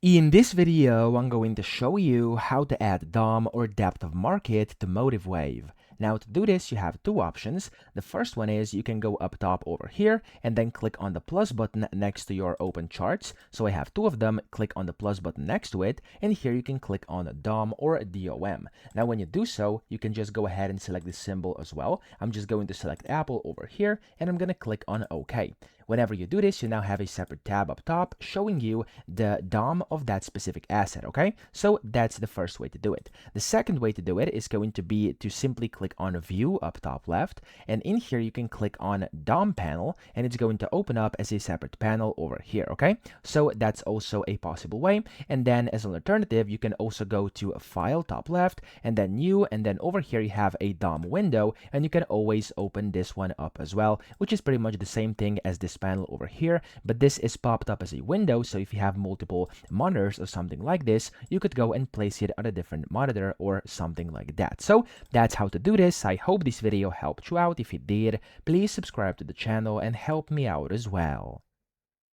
In this video, I'm going to show you how to add DOM or depth of market to MotiveWave. Now to do this, you have two options. The first one is you can go up top over here and then click on the plus button next to your open charts. So I have two of them. Click on the plus button next to it, and here you can click on DOM or DOM. Now when you do so, you can just go ahead and select the symbol as well. I'm just going to select Apple over here, and I'm going to click on OK. Whenever you do this, you now have a separate tab up top showing you the DOM of that specific asset, okay? So that's the first way to do it. The second way to do it is going to be to simply click on View up top left, and in here you can click on DOM panel, and it's going to open up as a separate panel over here, okay? So that's also a possible way. And then as an alternative, you can also go to File top left, and then New, and then over here you have a DOM window, and you can always open this one up as well, which is pretty much the same thing as this panel over here, but this is popped up as a window. So if you have multiple monitors or something like this, you could go and place it on a different monitor or something like that. So that's how to do this. I hope this video helped you out. If it did, please subscribe to the channel and help me out as well.